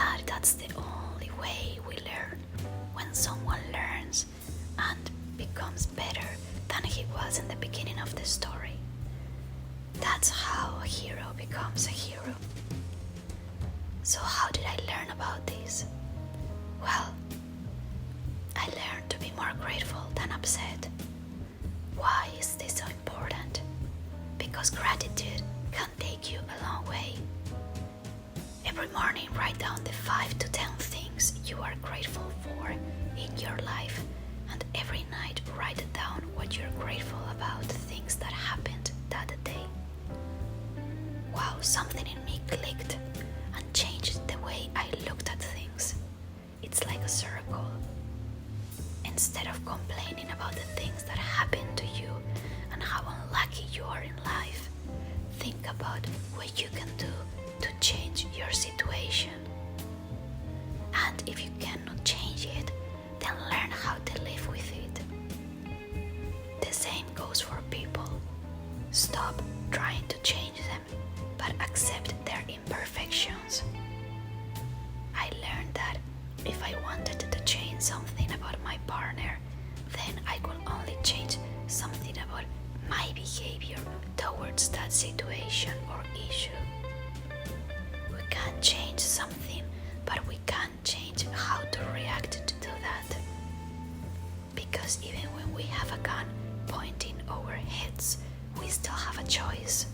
that that's the only way we learn. When someone learns and becomes better than he was in the beginning of the story. That's how a hero becomes a hero. So how did I learn about this? Well, I learned to be more grateful than upset. Why is this so important? Because gratitude can take you a long way. Every morning write down the 5 to 10 things you are grateful for in your life, and every night write down what you're grateful about, things that happened that day. Wow, something in me clicked and changed the way I looked at things. It's like a circle. Instead of complaining about the things that happened to you and how unlucky you are in life, think about what you can do to change your situation. And if you cannot change it, then learn how to live with it. The same goes for people. Stop trying to change them, but accept their imperfections. I learned that if I wanted to change something about my partner, then I could only change something about my behavior towards that situation or issue. We can't change something, but we can change how to react to do that. Because even when we have a gun pointing our heads, we still have a choice.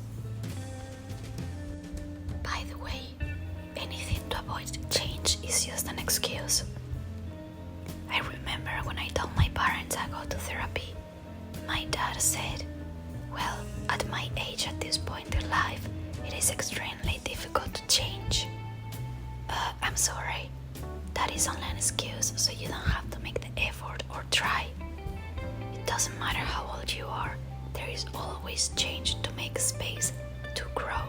By the way, anything to avoid change is just an excuse. I remember when I told my parents I go to therapy, my dad said, well, at my age at this point in life, it is extremely difficult to change. I'm sorry, that is only an excuse, so you don't have to make the effort or try. It doesn't matter how old you are, there is always change to make space to grow.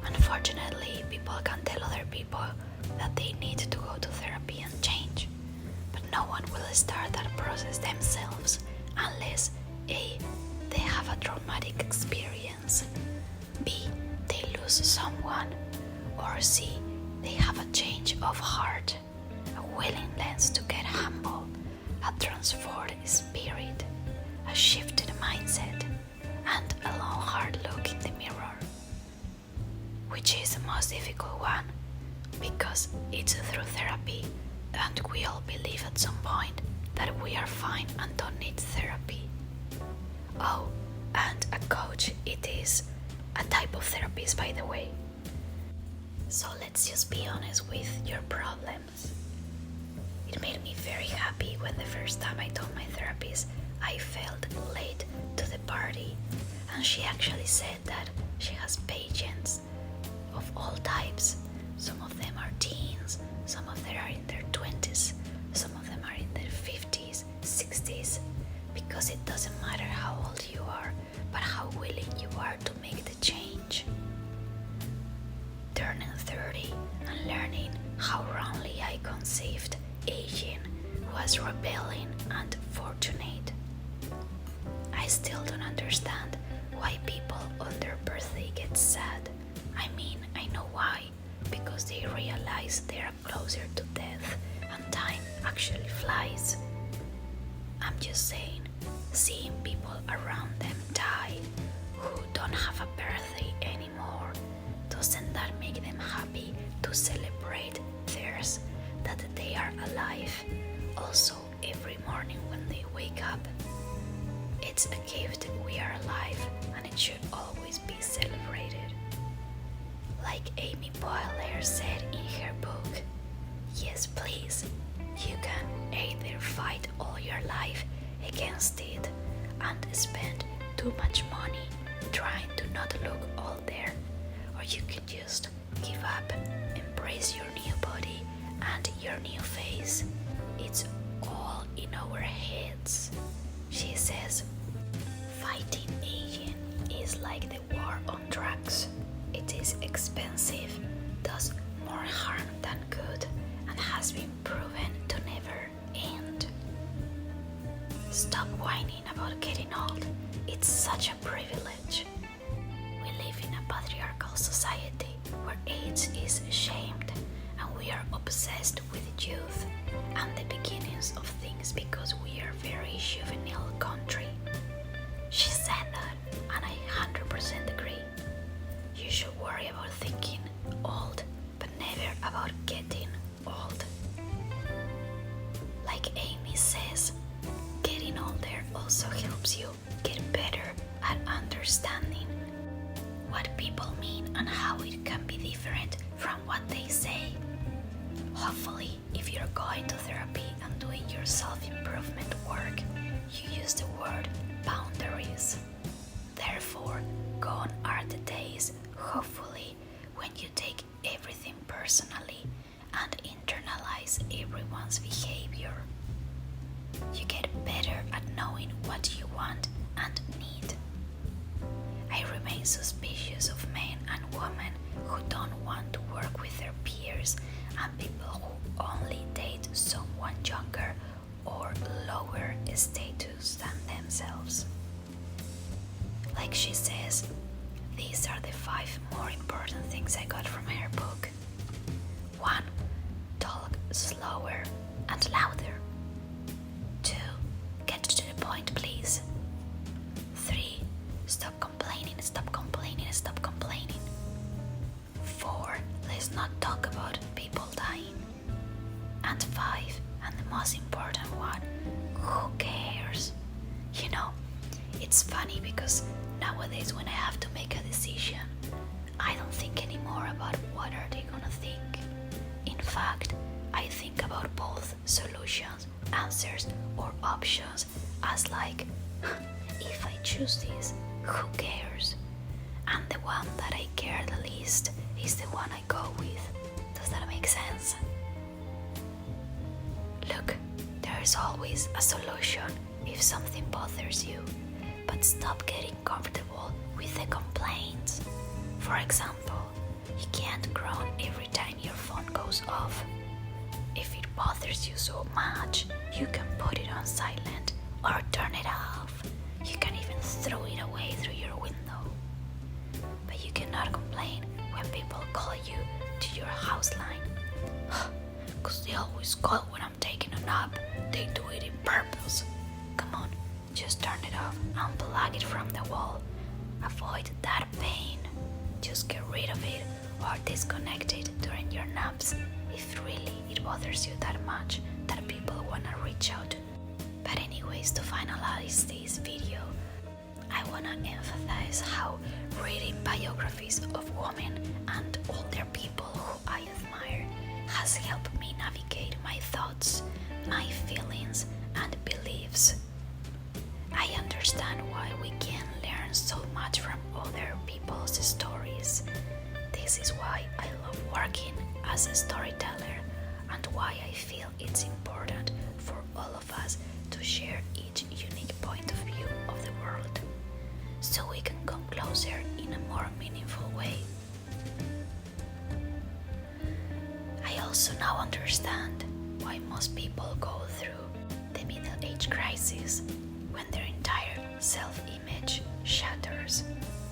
Unfortunately, people can tell other people that they need to go to therapy and change, but no one will start that process themselves unless A, they have a traumatic experience, B, they lose someone, or C, they have a change of heart, a willingness to get humble, a transformed spirit, a shifted mindset, and a long hard look in the mirror. Which is the most difficult one, because it's through therapy, and we all believe at some point that we are fine and don't need therapy. Oh, and a coach, it is a type of therapist, by the way. So let's just be honest with your problems. It made me very happy when the first time I told my therapist I felt late to the party, and she actually said that she has patients of all types. Some of them are teens, some of them are in their 20s, some of them are in their 50s, 60s, because it doesn't matter how old you are, but how willing you are to make the change. Turning 30 and learning how wrongly I conceived aging was rebelling and fortunate. I still don't understand why people on their birthday get sad. I mean, I know why, because they realize they are closer to death and time actually flies. I'm just saying, seeing people around them die who don't have a birthday anymore, doesn't that make them happy to celebrate theirs, that they are alive, also every morning when they wake up? It's a gift we are alive, and it should always be celebrated. Like Amy Poheler said in her book, yes please, you can either fight all your life against it and spend too much money trying to not look old there, or you can just give up, embrace your new body and your new face. It's all in our heads. She says, fighting aging is like the war on drugs. It is expensive, does more harm than good, and has been proven to never end. Stop whining about getting old. It's such a privilege. We live in a patriarchal society where age is shamed obsessed with youth and the beginnings of things because we are a very juvenile country. She said that, and I 100% agree. You should worry about thinking old, but never about getting old. Like Amy says, getting older also helps you get better at understanding what people mean and how it can be different from what they say. Hopefully, if you're going to therapy and doing your self-improvement work, you use the word boundaries. Therefore, gone are the days, hopefully, when you take everything personally and internalize everyone's behavior. You get better at knowing what you want and need. I remain suspicious of men and women who don't want to work with their peers and people who only date someone younger or lower status than themselves. Like she says, these are the 5 more important things I got from her book. 1. Talk slower and louder. 2. Get to the point, please. 3. Stop complaining, stop complaining, stop complaining. 4. Let's not talk about people dying. And 5, and the most important one, who cares? You know, it's funny because nowadays when I have to make a decision, I don't think anymore about what are they gonna think. In fact, I think about both solutions, answers, or options as like, if I choose this, who cares? And the one that I care the least is the one I go with. Does that make sense? Look, there is always a solution if something bothers you, but stop getting comfortable with the complaints. For example, you can't groan every time your phone goes off. If it bothers you so much, you can put it on silent or turn it off. You can even throw it away through your window. But you cannot complain when people call you to your house line. Cause they always call when I'm taking a nap. They do it in purpose. Come on, just turn it off, unplug it from the wall. Avoid that pain. Just get rid of it or disconnect it during your naps if really it bothers you that much that people wanna reach out. But anyways, to finalize this video, I wanna emphasize how reading biographies of women and older people who I admire has helped me navigate my thoughts, my feelings, and beliefs. I understand why we can learn so much from other people's stories. This is why I love working as a storyteller and why I feel it's important for all of us to share each unique point of view of the world so we can come closer in a more meaningful way. I also now understand why most people go through the middle-age crisis when their entire self-image shatters.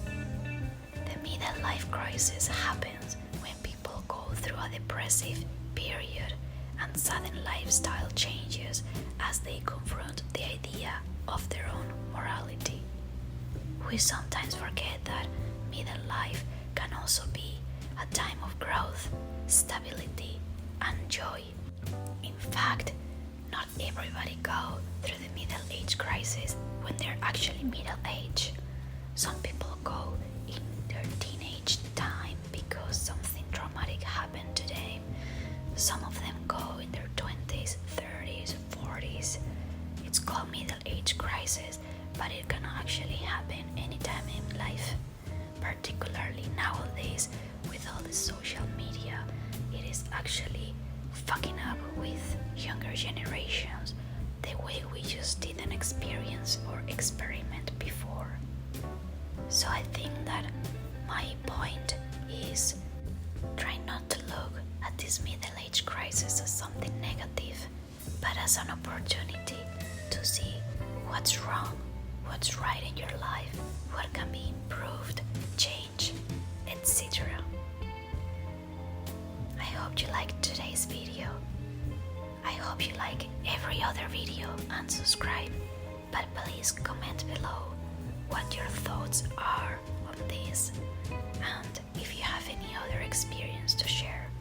The middle-life crisis happens when people go through a depressive period and sudden lifestyle changes as they confront the idea of their own morality. We sometimes forget that middle life can also be a time of growth, stability, and joy. In fact, not everybody goes through the middle-age crisis when they're actually middle-aged. Some people go in their teenage time because something traumatic happened to them. Some of them go in their 20s, 30s, 40s. It's called middle-age crisis, but it can actually happen anytime in life. Particularly nowadays with all the social media, it is actually fucking up with younger generations the way we just didn't experience or experiment before. So I think that my point is try not to look at this middle-age crisis as something negative, but as an opportunity to see what's wrong, what's right in your life, what can be improved, changed, etc. I hope you liked today's video. hope you like every other video and subscribe, but please comment below what your thoughts are on this and if you have any other experience to share.